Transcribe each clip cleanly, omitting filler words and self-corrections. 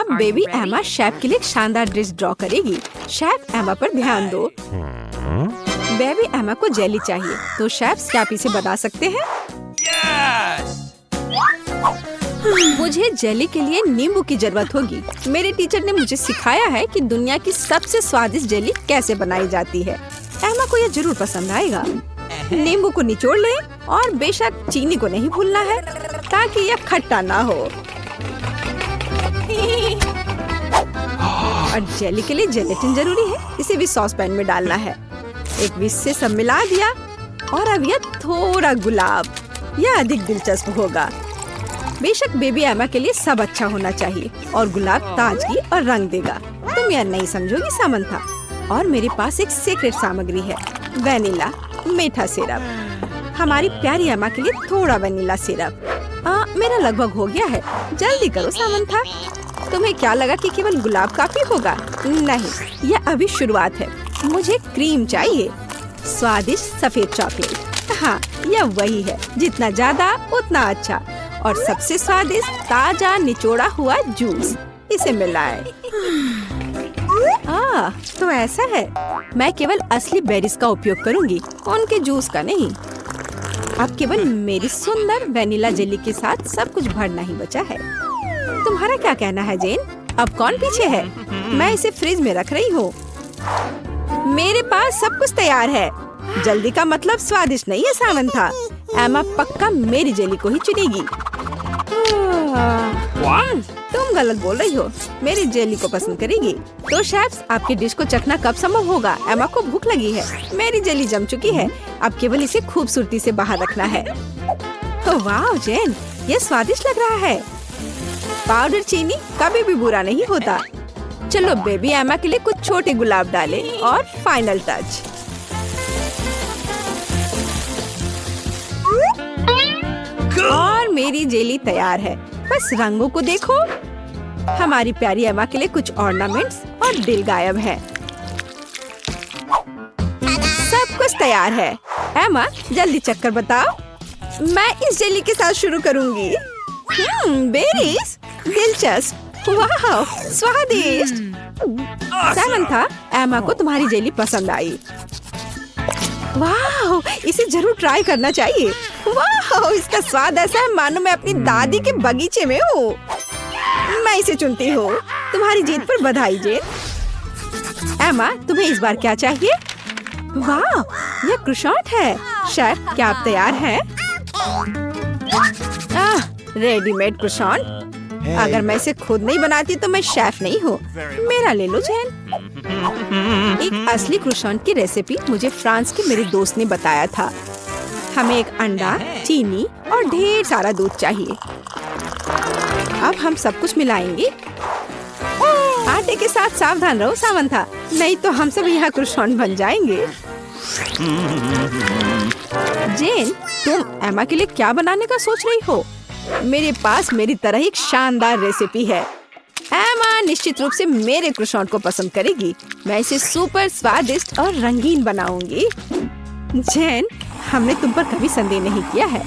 अब बेबी एमा शेफ के लिए एक शानदार ड्रेस ड्रॉ करेगी। शेफ एमा पर ध्यान दो। बेबी एमा को जेली चाहिए, तो शेफ क्या इसे बना सकते हैं? मुझे जेली के लिए नींबू की जरूरत होगी। मेरे टीचर ने मुझे सिखाया है कि दुनिया की सबसे स्वादिष्ट जेली कैसे बनाई जाती है। एमा को यह जरूर पसंद आएगा। नींबू को निचोड़ लें और बेशक चीनी को नहीं भूलना है ताकि यह खट्टा ना हो। और जेली के लिए जेलेटिन जरूरी है, इसे भी सॉस पैन में डालना है। एक विस्क से सब मिला दिया और अब यह थोड़ा गुलाब, यह अधिक दिलचस्प होगा। बेशक बेबी एमा के लिए सब अच्छा होना चाहिए और गुलाब ताजगी और रंग देगा। तुम यह नहीं समझोगी सामंथा। और मेरे पास एक सीक्रेट सामग्री है, वेनिला मीठा सिरप। हमारी प्यारी एमा के लिए थोड़ा वेनिला सिरप। मेरा लगभग हो गया है, जल्दी करो सामंथा। तुम्हें क्या लगा कि केवल गुलाब काफी होगा? नहीं, यह अभी शुरुआत है। मुझे क्रीम चाहिए, स्वादिष्ट सफेद चॉकलेट। हाँ, यह वही है, जितना ज्यादा उतना अच्छा। और सबसे स्वादिष्ट ताजा निचोड़ा हुआ जूस, इसे मिलाएं। तो ऐसा है। मैं केवल असली बेरीज का उपयोग करूंगी, उनके जूस का नहीं। अब केवल मेरी सुंदर वेनिला जेली के साथ सब कुछ भरना ही बचा है। तुम्हारा क्या कहना है जेन? अब कौन पीछे है? मैं इसे फ्रिज में रख रही हूँ। मेरे पास सब कुछ तैयार है। जल्दी का मतलब स्वादिष्ट नहीं है सामंथा। एमा पक्का मेरी जेली को ही चुनेगी। तुम गलत बोल रही हो, मेरी जेली को पसंद करेगी। तो शेफ्स, आपकी डिश को चखना कब संभव होगा? एमा को भूख लगी है। मेरी जेली जम चुकी है, अब केवल इसे खूबसूरती से बाहर रखना है। वाह जेन, ये स्वादिष्ट लग रहा है। पाउडर चीनी कभी भी बुरा नहीं होता। चलो बेबी एमा के लिए कुछ छोटे गुलाब डालें और फाइनल टच। और मेरी जेली तैयार है, बस रंगों को देखो। हमारी प्यारी एमा के लिए कुछ ऑर्नामेंट्स और दिल गायब है। सब कुछ तैयार है। एमा, जल्दी चक्कर बताओ। मैं इस जेली के साथ शुरू करूंगी। बेरीज, दिलचस्प, वाह, स्वादिष्ट। सामंथा, एमा को तुम्हारी जेली पसंद आई। वाह, इसे जरूर ट्राई करना चाहिए। वाह, इसका स्वाद ऐसा है मानो मैं अपनी दादी के बगीचे में हूँ। मैं इसे चुनती हूँ। तुम्हारी जीत पर बधाई जेन। एमा, तुम्हें इस बार क्या चाहिए? वाह, यह क्रोसेंट है। शेफ, क्या आप तैयार हैं? Readymade croissant. अगर मैं इसे खुद नहीं बनाती तो मैं शेफ नहीं हूँ। मेरा ले लो जेन। एक असली क्रोसेंट की रेसिपी मुझे फ्रांस के मेरे दोस्त ने बताया था। हमें एक अंडा, चीनी और ढेर सारा दूध चाहिए। अब हम सब कुछ मिलाएंगे। आटे के साथ सावधान रहो सामंथा, नहीं तो हम सब यहाँ क्रोसेंट बन जाएंगे। जेन, तुम एमा के लिए क्या बनाने का सोच रही हो? मेरे पास मेरी तरह ही एक शानदार रेसिपी है। एमा निश्चित रूप से मेरे क्रोसेंट को पसंद करेगी। मैं इसे सुपर स्वादिष्ट और रंगीन बनाऊंगी। जेन, हमने तुम पर कभी संदेह नहीं किया है।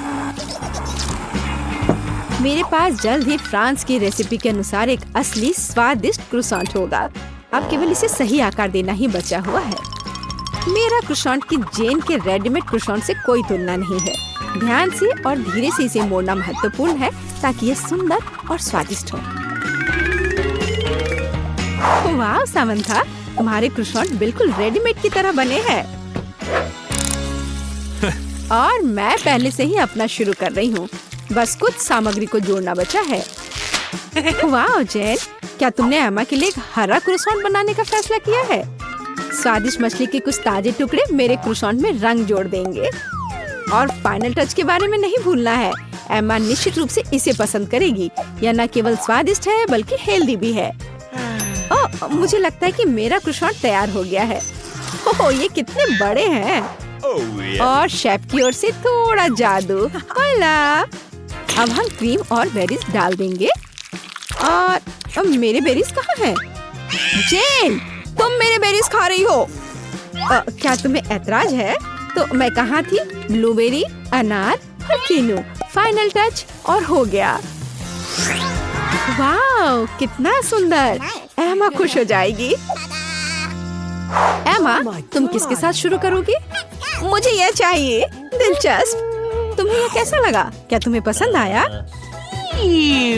मेरे पास जल्द ही फ्रांस की रेसिपी के अनुसार एक असली स्वादिष्ट क्रोसेंट होगा। अब केवल इसे सही आकार देना ही बचा हुआ है। मेरा क्रोसेंट की जेन के रेडीमेड क्रोसेंट से कोई तुलना नहीं है। ध्यान से और धीरे से इसे मोड़ना महत्वपूर्ण है ताकि यह सुंदर और स्वादिष्ट हो। वाह सामंथा, तुम्हारे क्रोसेंट बिल्कुल रेडीमेड की तरह बने हैं। और मैं पहले से ही अपना शुरू कर रही हूँ, बस कुछ सामग्री को जोड़ना बचा है। वाह जेन, क्या तुमने एमा के लिए एक हरा क्रोसेंट बनाने का फैसला किया है? स्वादिष्ट मछली के कुछ ताजे टुकड़े मेरे क्रोसेंट में रंग जोड़ देंगे। और फाइनल टच के बारे में नहीं भूलना है। एमा निश्चित रूप से इसे पसंद करेगी। यह न केवल स्वादिष्ट है बल्कि हेल्दी भी है। मुझे लगता है कि मेरा क्रोसेंट तैयार हो गया है। ओह, ये कितने बड़े हैं। और शेफ की ओर से थोड़ा जादू। अब हम क्रीम और बेरीज डाल देंगे। और मेरे बेरीज कहाँ हैं? जेन, तुम मेरे बेरीज खा रही हो। क्या तुम्हें ऐतराज है? तो मैं कहाँ थी? ब्लूबेरी, अनार और कीनू। फाइनल टच और हो गया। वाह, कितना सुंदर। एमा खुश हो जाएगी। एमा, तुम किसके साथ शुरू करोगी? मुझे यह चाहिए। दिलचस्प। तुम्हें यह कैसा लगा? क्या तुम्हें पसंद आया?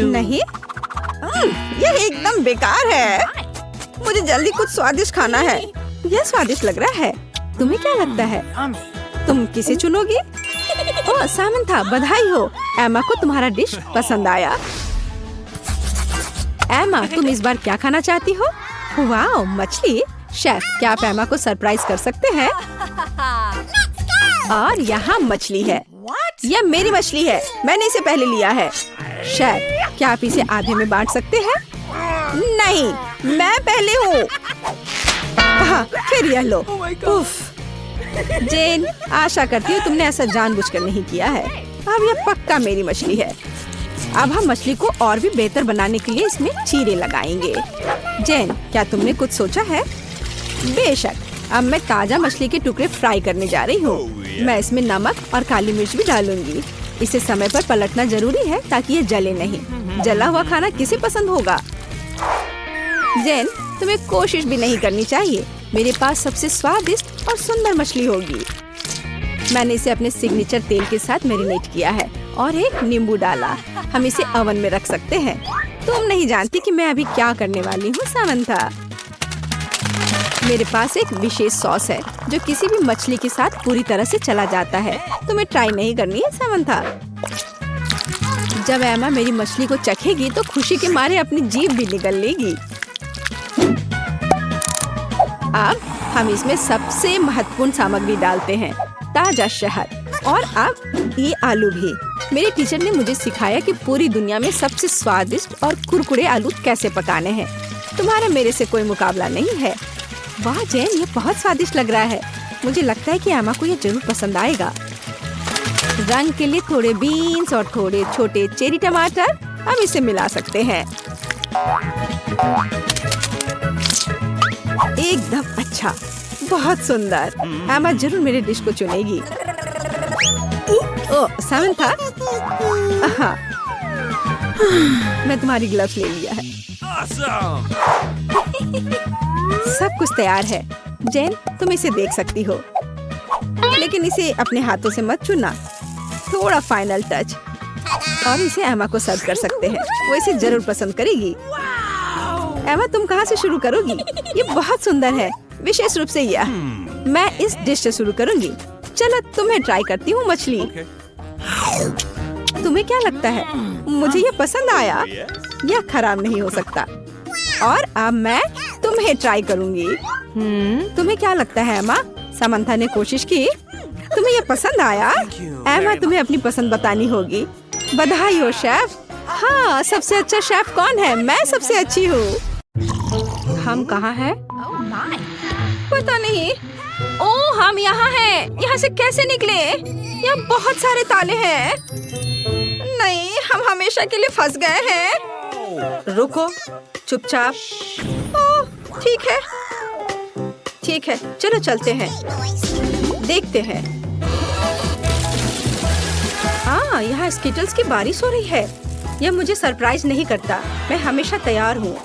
नहीं, यह एकदम बेकार है। मुझे जल्दी कुछ स्वादिष्ट खाना है। यह स्वादिष्ट लग रहा है। तुम्हें क्या लगता है? तुम किसे चुनोगी? ओह सामंथा, बधाई हो। एमा को तुम्हारा डिश पसंद आया। एमा, तुम इस बार क्या खाना चाहती हो? वाह, मछली। शेफ, क्या आप एमा को सरप्राइज कर सकते हैं? और यहाँ मछली है। यह मेरी मछली है। मैंने इसे पहले लिया है। शेफ, क्या आप इसे आधे में बांट सकते हैं? नहीं, मैं पहले हूँ। हाँ, फिर यह लो। उफ। जेन, आशा करती हूँ तुमने ऐसा जानबूझकर नहीं किया है। अब यह पक्का मेरी मछली है। अब हम मछली को और भी बेहतर बनाने के लिए इसमें चीरे लगाएंगे। जेन, क्या तुमने कुछ सोचा है? बेशक। अब मैं ताजा मछली के टुकड़े फ्राई करने जा रही हूँ। मैं इसमें नमक और काली मिर्च भी डालूंगी। इसे समय पर पलटना जरूरी है ताकि ये जले नहीं। जला हुआ खाना किसे पसंद होगा? जेन, तुम्हें कोशिश भी नहीं करनी चाहिए। मेरे पास सबसे स्वादिष्ट और सुंदर मछली होगी। मैंने इसे अपने सिग्नेचर तेल के साथ मैरिनेट किया है और एक नींबू डाला। हम इसे ओवन में रख सकते हैं। तुम नहीं जानती कि मैं अभी क्या करने वाली हूँ सामंथा। मेरे पास एक विशेष सॉस है जो किसी भी मछली के साथ पूरी तरह से चला जाता है। तुम्हें ट्राई नहीं करनी है सामंथा? जब एमा मेरी मछली को चखेगी तो खुशी के मारे अपनी जीभ भी निगल लेगी। अब हम इसमें सबसे महत्वपूर्ण सामग्री डालते हैं, ताजा शहद। और अब ये आलू भी। मेरे टीचर ने मुझे सिखाया कि पूरी दुनिया में सबसे स्वादिष्ट और कुरकुरे आलू कैसे पकाने हैं। तुम्हारा मेरे से कोई मुकाबला नहीं है। वाह जैन, ये बहुत स्वादिष्ट लग रहा है। मुझे लगता है कि एमा को ये जरूर पसंद आएगा। रंग के लिए थोड़े बीन्स और थोड़े छोटे चेरी टमाटर। हम इसे मिला सकते हैं। एकदम अच्छा, बहुत सुंदर। एमा जरूर मेरे डिश को चुनेगी। ओह सामंथा, हाँ, मैं तुम्हारी ग्लव्स ले लिया है। सब कुछ तैयार है। जैन, तुम इसे देख सकती हो, लेकिन इसे अपने हाथों से मत छूना। थोड़ा फाइनल टच। और इसे एमा को सर्व कर सकते हैं। वो इसे जरूर पसंद करेगी। एमा, तुम कहाँ से शुरू करोगी? ये बहुत सुंदर है, विशेष रूप से यह। मैं इस डिश से शुरू करूंगी। चलो तुम्हें ट्राई करती हूँ मछली। तुम्हें क्या लगता है? मुझे ये पसंद आया। यह खराब नहीं हो सकता। और अब मैं तुम्हें ट्राई करूंगी। तुम्हें क्या लगता है एमा? समंथा ने कोशिश की। तुम्हें ये पसंद आया? एमा, तुम्हें अपनी पसंद बतानी होगी। बधाई हो शेफ। हाँ, सबसे अच्छा शेफ कौन है? मैं सबसे अच्छी हूँ। हम कहाँ हैं? पता नहीं। ओह, हम यहाँ हैं। यहाँ से कैसे निकले? यहाँ बहुत सारे ताले हैं। नहीं, हम हमेशा के लिए फंस गए हैं। रुको, चुपचाप। ओह, ठीक है, ठीक है, चलो चलते हैं, देखते हैं। हाँ, यहाँ स्किटल्स की बारिश हो रही है। यह मुझे सरप्राइज नहीं करता। मैं हमेशा तैयार हूँ।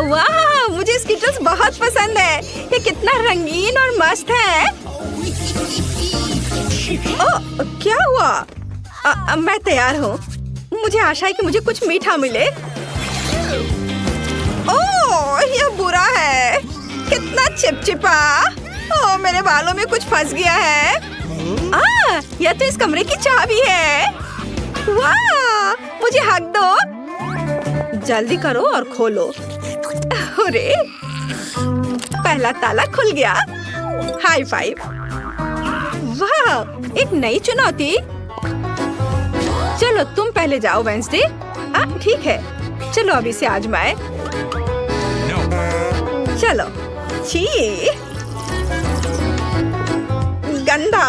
वाह, मुझे स्किटल्स बहुत पसंद है। ये कितना रंगीन और मस्त है। ओह, क्या हुआ? मैं तैयार हूँ। मुझे आशा है कि मुझे कुछ मीठा मिले। ओह, यह बुरा है। कितना चिपचिपा। ओह, मेरे बालों में कुछ फंस गया है। यह तो इस कमरे की चाबी है। वाह, मुझे हक दो। जल्दी करो और खोलो। अरे, पहला ताला खुल गया। High five. वाह, एक नई चुनौती। चलो तुम पहले जाओ वेंसडे। ठीक है, चलो अभी से आजमाए। चलो। छी, गंदा।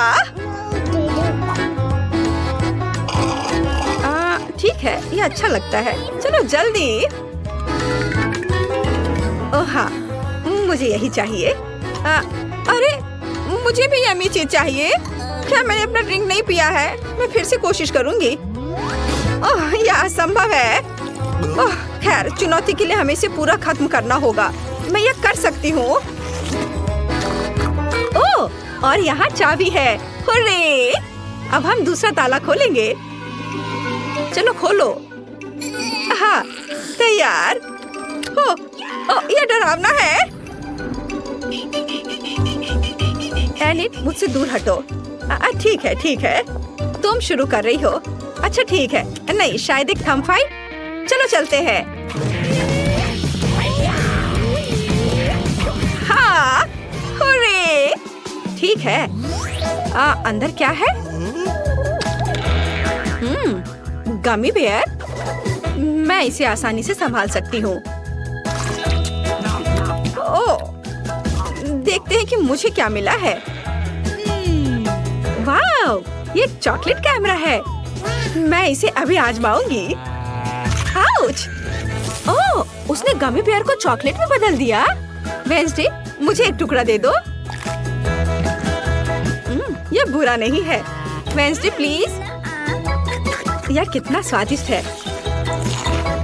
ठीक है, ये अच्छा लगता है। चलो जल्दी। ओह हाँ, मुझे यही चाहिए। अरे, मुझे भी यम्मी चीज चाहिए। क्या मैंने अपना ड्रिंक नहीं पिया है? मैं फिर से कोशिश करूंगी। ओह, यह असंभव है। ओह, खैर चुनौती के लिए हमें इसे पूरा खत्म करना होगा। मैं ये कर सकती हूँ। ओह, और यहाँ चाबी है। हुर्रे! अब हम दूसरा ताला खोलेंगे। चलो खोलो। हाँ, तैयार। ये डरावना है। एनिट, मुझसे दूर हटो। ठीक है, ठीक है। तुम शुरू कर रही हो। अच्छा ठीक है। नहीं, शायद एक थंब फाइट। चलो चलते हैं। हाँ, हुर्रे! ठीक है। अंदर क्या है? Gummy bear. मैं इसे आसानी से संभाल सकती हूँ। ओह, देखते हैं कि मुझे क्या मिला है। वाव, ये एक चॉकलेट कैमरा है। मैं इसे अभी आजमाऊंगी। आउच! ओह, उसने गमी बेयर को चॉकलेट में बदल दिया। वेंसडे, मुझे एक टुकड़ा दे दो। ये बुरा नहीं है। Wednesday please. यह कितना स्वादिष्ट है।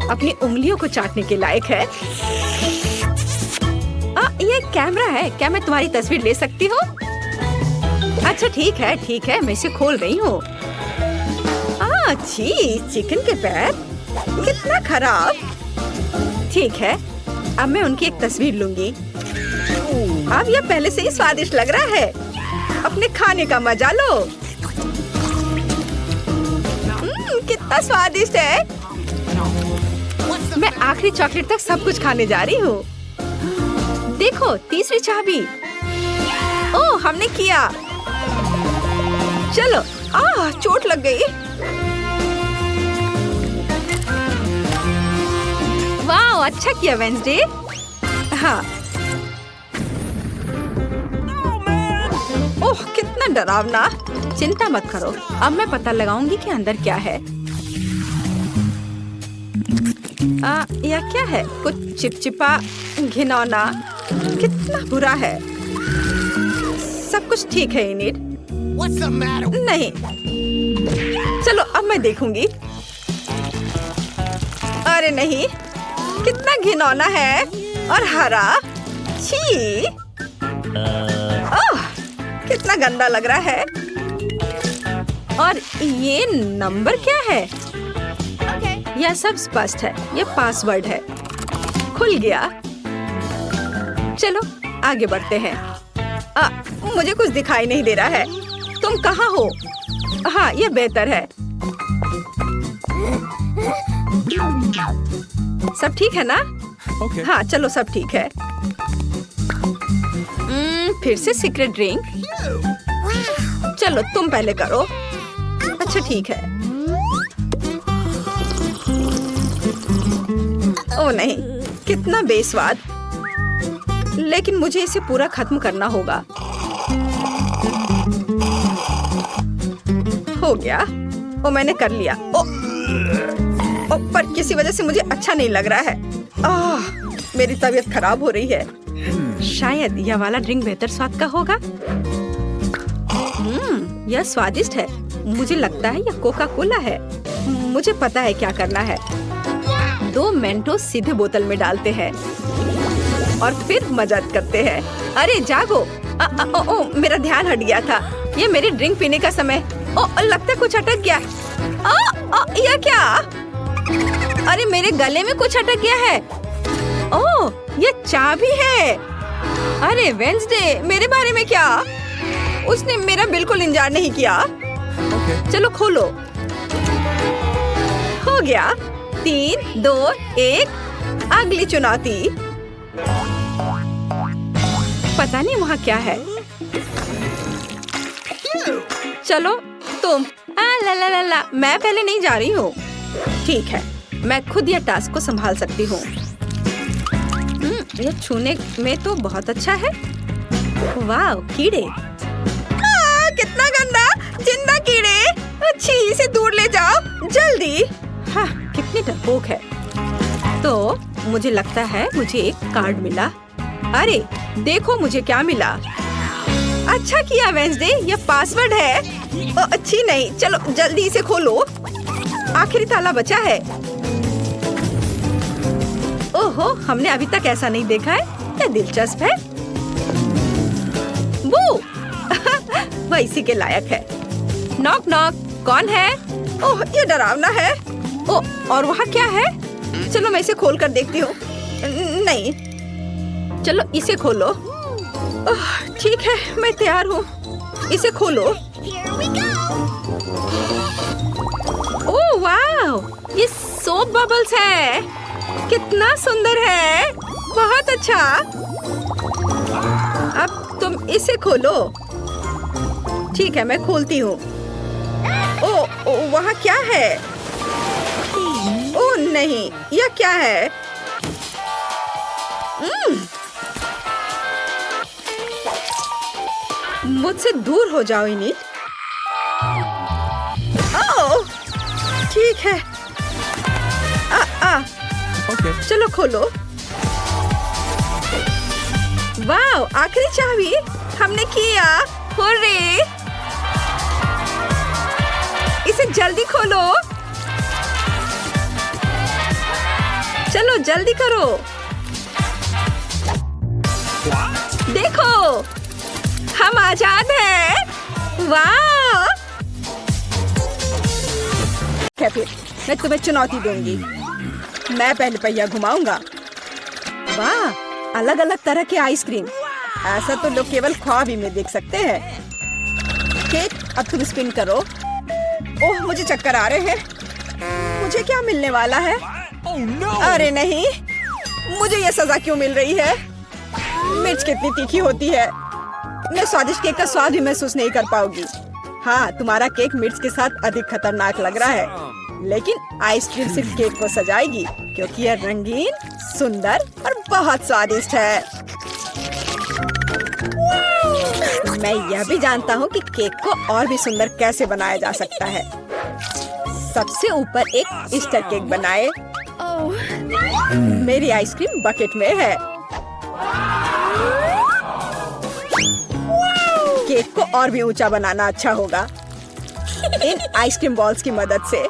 अपनी उंगलियों को चाटने के लायक है। ये कैमरा है। क्या मैं तुम्हारी तस्वीर ले सकती हूँ? अच्छा ठीक है, ठीक है। मैं इसे खोल रही हूँ। चिकन के पैर, कितना खराब। ठीक है, अब मैं उनकी एक तस्वीर लूंगी। अब यह पहले से ही स्वादिष्ट लग रहा है। अपने खाने का मजा लो। कितना स्वादिष्ट है। मैं आखिरी चॉकलेट तक सब कुछ खाने जा रही हूँ। देखो, तीसरी चाबी। ओह, हमने किया। चलो। चोट लग गई। वाह, अच्छा किया वेंसडे। हाँ। ओह, कितना डरावना। चिंता मत करो, अब मैं पता लगाऊंगी कि अंदर क्या है। यह क्या है? कुछ चिपचिपा, घिनौना। कितना बुरा है। सब कुछ ठीक है इनिट? नहीं। चलो अब मैं देखूंगी। अरे नहीं, कितना घिनौना है और हरा। छी! ओह, कितना गंदा लग रहा है। और ये नंबर क्या है? यह सब स्पष्ट है। यह पासवर्ड है। खुल गया। चलो आगे बढ़ते हैं। मुझे कुछ दिखाई नहीं दे रहा है। तुम कहाँ हो? हाँ, यह बेहतर है। सब ठीक है ना? हाँ, चलो सब ठीक है। फिर से सीक्रेट ड्रिंक। चलो तुम पहले करो। अच्छा ठीक है। ओह नहीं, कितना बेस्वाद। लेकिन मुझे इसे पूरा खत्म करना होगा। हो गया। ओ, मैंने कर लिया। पर किसी वजह से मुझे अच्छा नहीं लग रहा है। मेरी तबीयत खराब हो रही है। शायद यह वाला ड्रिंक बेहतर स्वाद का होगा। यह स्वादिष्ट है। मुझे लगता है यह कोका कोला है। मुझे पता है क्या करना है। 2 मेंटोस सीधे बोतल में डालते हैं और फिर मजाक करते हैं। अरे जागो। मेरा ध्यान हट गया था। ये मेरी ड्रिंक पीने का समय। लगता है कुछ अटक गया। यह क्या? अरे मेरे गले में कुछ अटक गया है। ओह, ये चाबी है। अरे वेंसडे, मेरे बारे में क्या? उसने मेरा बिल्कुल इंतजार नहीं किया। चलो खोलो। हो गया। 3, 2, 1। अगली चुनौती। पता नहीं वहाँ क्या है। चलो तुम। ला ला ला ला, मैं पहले नहीं जा रही हूँ। ठीक है, मैं खुद यह टास्क को संभाल सकती हूँ। यह छूने में तो बहुत अच्छा है। वाह, कीड़े। कितना गंदा, जिंदा कीड़े। अच्छी, इसे दूर ले जाओ जल्दी। हाँ, कितनी डरपोक है। तो मुझे लगता है मुझे एक कार्ड मिला। अरे देखो मुझे क्या मिला। अच्छा किया वेंसडे, यह पासवर्ड है। अच्छी नहीं, चलो जल्दी इसे खोलो। आखिरी ताला बचा है। ओहो, हमने अभी तक ऐसा नहीं देखा है। क्या दिलचस्प है। वो वह इसी के लायक है। नॉक नॉक, कौन है? ओह, ये डरावना है। ओह, और वहाँ क्या है? चलो मैं इसे खोल कर देखती हूँ। नहीं, चलो इसे खोलो। ओह, ठीक है, मैं तैयार हूँ। इसे खोलो। ओह वाह, ये सोप बबल्स है। कितना सुंदर है, बहुत अच्छा। अब तुम इसे खोलो। ठीक है, मैं खोलती हूँ। ओह, वहाँ क्या है? ओह नहीं, यह क्या है? मुझसे दूर हो जाओ इनिट। ओह, ठीक है। Okay. चलो खोलो। वाह, आखिरी चाबी हमने किया। हुर्रे! इसे जल्दी खोलो। चलो जल्दी करो। देखो, हम आजाद हैं। वाह! क्या फिर, मैं तुम्हें चुनौती दूंगी। मैं पहले पहिया घुमाऊंगा। वाह, अलग अलग तरह के आइसक्रीम। ऐसा तो लोग केवल ख्वाब ही में देख सकते हैं। केक, अब तुम स्पिन करो। ओह, मुझे चक्कर आ रहे हैं। मुझे क्या मिलने वाला है? Oh no! अरे नहीं, मुझे ये सजा क्यों मिल रही है? मिर्च कितनी तीखी होती है। मैं स्वादिष्ट केक का स्वाद भी महसूस नहीं कर पाऊंगी। हाँ, तुम्हारा केक मिर्च के साथ अधिक खतरनाक लग रहा है, लेकिन आइसक्रीम सिर्फ केक को सजाएगी, क्योंकि यह रंगीन, सुंदर और बहुत स्वादिष्ट है। मैं यह भी जानता हूँ कि केक को और भी सुंदर कैसे बनाया जा सकता है। सबसे ऊपर एक ईस्टर केक बनाए। मेरी आइसक्रीम बकेट में है। केक को और भी ऊंचा बनाना अच्छा होगा इन आइसक्रीम बॉल्स की मदद से।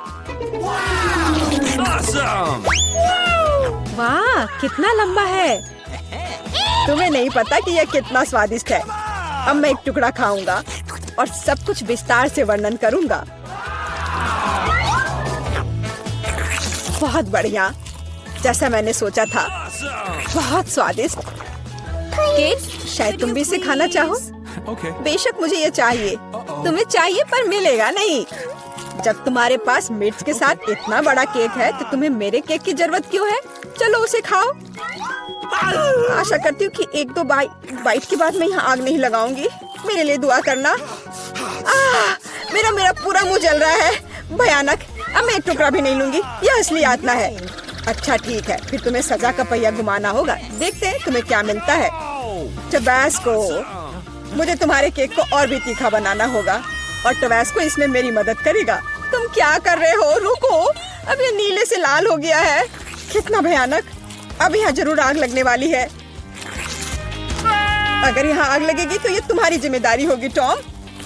Awesome! वाह, कितना लंबा है। तुम्हें नहीं पता कि यह कितना स्वादिष्ट है। अब मैं एक टुकड़ा खाऊंगा और सब कुछ विस्तार से वर्णन करूंगा। बहुत बढ़िया, जैसा मैंने सोचा था। बहुत स्वादिष्ट केक। शायद तुम भी इसे खाना चाहो। Okay. बेशक मुझे ये चाहिए। तुम्हें चाहिए पर मिलेगा नहीं। जब तुम्हारे पास मिर्च के साथ इतना बड़ा केक है तो तुम्हें मेरे केक की जरूरत क्यों है? चलो उसे खाओ। आशा करती हूँ कि एक दो बाइट के बाद मैं यहाँ आग नहीं लगाऊंगी। मेरे लिए दुआ करना। मेरा पूरा मुंह जल रहा है। भयानक। अब मैं एक टुकड़ा भी नहीं लूंगी। यह असली यातना है। अच्छा ठीक है, फिर तुम्हें सजा का पहिया घुमाना होगा। देखते हैं तुम्हें क्या मिलता है। टबैस्को। मुझे तुम्हारे केक को और भी तीखा बनाना होगा और टबैस्को इसमें मेरी मदद करेगा। तुम क्या कर रहे हो? रुको, अब ये नीले से लाल हो गया है। कितना भयानक। अब यहाँ जरूर आग लगने वाली है। अगर यहाँ आग लगेगी तो ये तुम्हारी जिम्मेदारी होगी टॉम।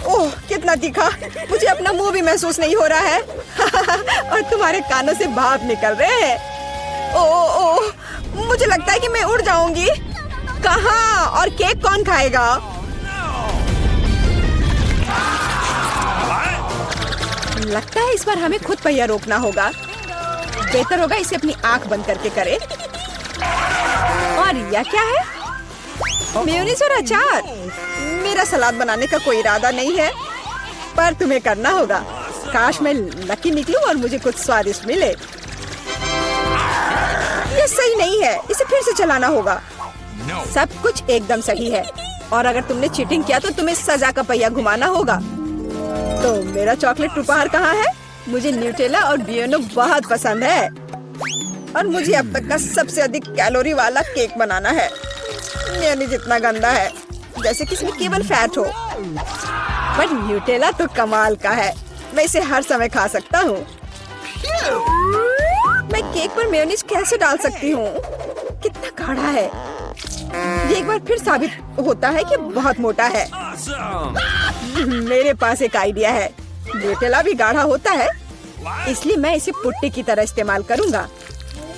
ओह, कितना तीखा। मुझे अपना मुंह भी महसूस नहीं हो रहा है और तुम्हारे कानों से भाप निकल रहे हैं। ओह, मुझे लगता है कि मैं उड़ जाऊंगी। कहाँ? और केक कौन खाएगा? लगता है इस बार हमें खुद पहिया रोकना होगा। बेहतर होगा इसे अपनी आंख बंद करके करे। और यह क्या है? मेयोनीज और अचार। मेरा सलाद बनाने का कोई इरादा नहीं है, पर तुम्हें करना होगा। काश मैं लकी निकलूं और मुझे कुछ स्वादिष्ट मिले। ये सही नहीं है, इसे फिर से चलाना होगा। सब कुछ एकदम सही है और अगर तुमने चीटिंग किया तो तुम्हें सजा का पहिया घुमाना होगा। तो मेरा चॉकलेट उपहार कहाँ है? मुझे न्यूटेला और बियोनो बहुत पसंद है और मुझे अब तक का सबसे अधिक कैलोरी वाला केक बनाना है। मेयोनीज जितना गंदा है, जैसे कि इसमें केवल फैट हो। बट न्यूटेला तो कमाल का है। मैं इसे हर समय खा सकता हूँ। मैं केक पर मेयोनीज कैसे डाल सकती हूँ? कितना गाढ़ा है। ये एक बार फिर साबित होता है कि बहुत मोटा है। मेरे पास एक आइडिया है। न्यूटेला भी गाढ़ा होता है, इसलिए मैं इसे पुट्टी की तरह इस्तेमाल करूंगा।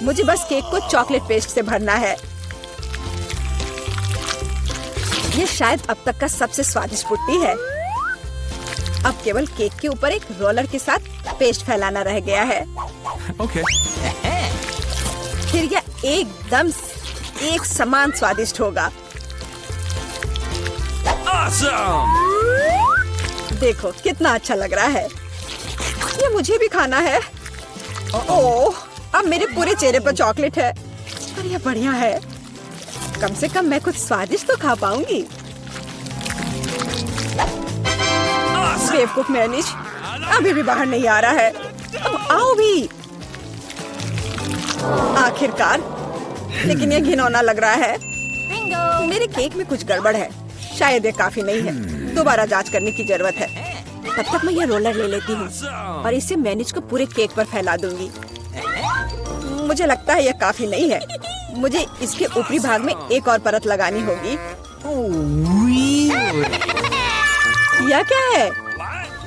मुझे बस केक को चॉकलेट पेस्ट से भरना है। ये शायद अब तक का सबसे स्वादिष्ट पुट्टी है। अब केवल केक के ऊपर एक रोलर के साथ पेस्ट फैलाना रह गया है। Okay. फिर यह एकदम एक समान स्वादिष्ट होगा। Awesome! देखो कितना अच्छा लग रहा है। ये मुझे भी खाना है। ओह, अब मेरे पूरे चेहरे पर चॉकलेट है। पर यह बढ़िया है। कम से कम मैं कुछ स्वादिष्ट तो खा पाऊंगी। बेवकूफ मैनिश अभी भी बाहर नहीं आ रहा है। अब आओ भी। आखिरकार, लेकिन यह घिनौना लग रहा है। मेरे केक में कुछ गड़बड़ है। शायद ये काफी नहीं है। दोबारा जांच करने की जरूरत है। तब तक मैं यह रोलर ले लेती हूँ और इसे मैनिज को पूरे केक पर फैला दूंगी। मुझे लगता है यह काफी नहीं है। मुझे इसके ऊपरी भाग में एक और परत लगानी होगी। यह क्या है?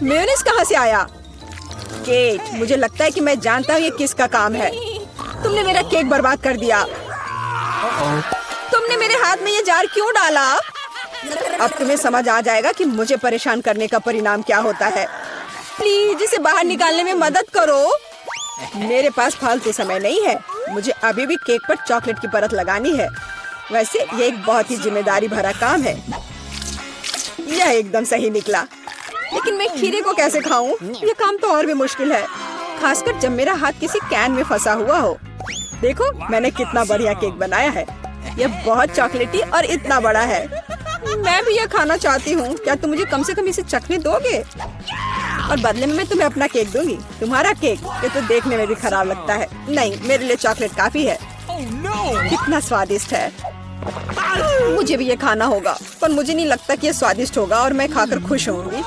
मेयोनीज कहाँ से आया? केट, मुझे लगता है कि मैं जानता हूँ ये किसका काम है। तुमने मेरा केक बर्बाद कर दिया। तुमने मेरे हाथ में ये जार क्यों डाला? अब तुम्हें समझ आ जाएगा कि मुझे परेशान करने का परिणाम क्या होता है। प्लीज इसे बाहर निकालने में मदद करो। मेरे पास फालतू समय नहीं है। मुझे अभी भी केक पर चॉकलेट की परत लगानी है। वैसे ये एक बहुत ही जिम्मेदारी भरा काम है। यह एकदम सही निकला। लेकिन मैं खीरे को कैसे खाऊं? यह काम तो और भी मुश्किल है, खासकर जब मेरा हाथ किसी कैन में फंसा हुआ हो। देखो मैंने कितना बढ़िया केक बनाया है। यह बहुत चॉकलेटी और इतना बड़ा है। मैं भी यह खाना चाहती हूँ। क्या तुम मुझे कम से कम इसे चखने दोगे? और बदले में मैं तुम्हें अपना केक दूंगी। तुम्हारा केक ये तो देखने में भी खराब लगता है। नहीं, मेरे लिए चॉकलेट काफी है। Oh no! कितना स्वादिष्ट है। मुझे भी ये खाना होगा, पर मुझे नहीं लगता कि ये स्वादिष्ट होगा और मैं खाकर खुश होंगी।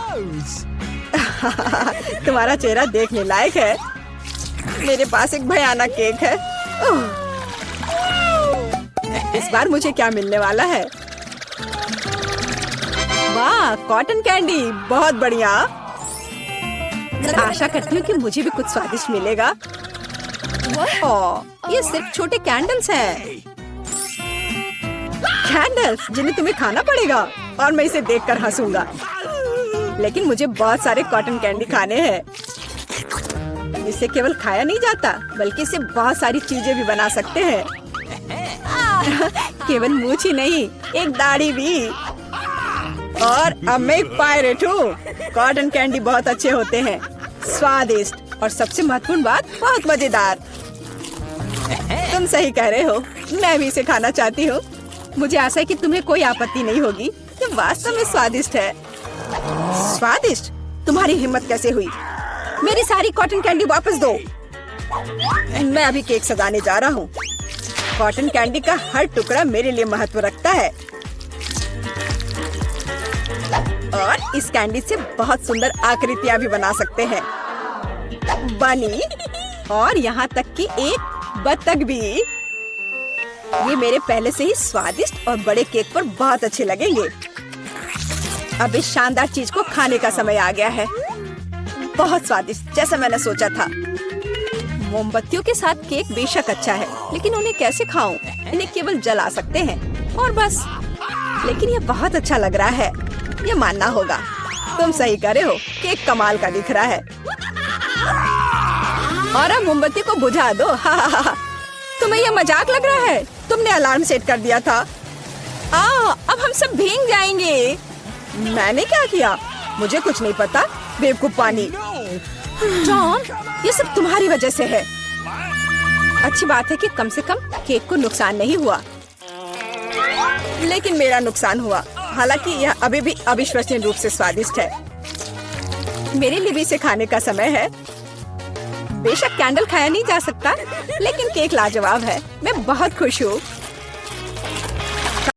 तुम्हारा चेहरा देखने लायक है। मेरे पास एक भयानक केक है। इस बार मुझे क्या मिलने वाला है? वाह, कॉटन कैंडी, बहुत बढ़िया। आशा करती हूँ कि मुझे भी कुछ स्वादिष्ट मिलेगा। ओह, ये सिर्फ छोटे कैंडल्स हैं। कैंडल्स जिन्हें तुम्हें खाना पड़ेगा और मैं इसे देखकर हंसूंगा। लेकिन मुझे बहुत सारे कॉटन कैंडी खाने हैं। इसे केवल खाया नहीं जाता, बल्कि इसे बहुत सारी चीजें भी बना सकते हैं। केवल मूंछ ही नहीं, एक दाढ़ी भी। और अब मैं एक पायरेट हूँ। कॉटन कैंडी बहुत अच्छे होते हैं, स्वादिष्ट और सबसे महत्वपूर्ण बात, बहुत मजेदार। तुम सही कह रहे हो, मैं भी इसे खाना चाहती हूँ। मुझे आशा है कि तुम्हें कोई आपत्ति नहीं होगी। ये वास्तव में स्वादिष्ट है। स्वादिष्ट? तुम्हारी हिम्मत कैसे हुई? मेरी सारी कॉटन कैंडी वापस दो। मैं अभी केक सजाने जा रहा हूँ। कॉटन कैंडी का हर टुकड़ा मेरे लिए महत्व रखता है। और इस कैंडी से बहुत सुंदर आकृतियाँ भी बना सकते हैं। बनी, और यहाँ तक कि एक बत्तख भी। ये मेरे पहले से ही स्वादिष्ट और बड़े केक पर बहुत अच्छे लगेंगे। अब इस शानदार चीज को खाने का समय आ गया है। बहुत स्वादिष्ट, जैसा मैंने सोचा था। मोमबत्तियों के साथ केक बेशक अच्छा है, लेकिन उन्हें कैसे खाऊं? इन्हें केवल जला सकते हैं और बस। लेकिन ये बहुत अच्छा लग रहा है, ये मानना होगा। तुम सही कह रहे हो, केक कमाल का दिख रहा है। और अब मोमबत्ती को बुझा दो। तुम्हें यह मजाक लग रहा है? तुमने अलार्म सेट कर दिया था। अब हम सब भीग जाएंगे। मैंने क्या किया? मुझे कुछ नहीं पता। बेवकूफ पानी। जॉन, ये सब तुम्हारी वजह से है। अच्छी बात है कि कम से कम केक को नुकसान नहीं हुआ, लेकिन मेरा नुकसान हुआ। हालांकि यह अभी भी अविश्वसनीय रूप से स्वादिष्ट है। मेरे लिए भी इसे खाने का समय है। बेशक कैंडल खाया नहीं जा सकता, लेकिन केक लाजवाब है। मैं बहुत खुश हूँ।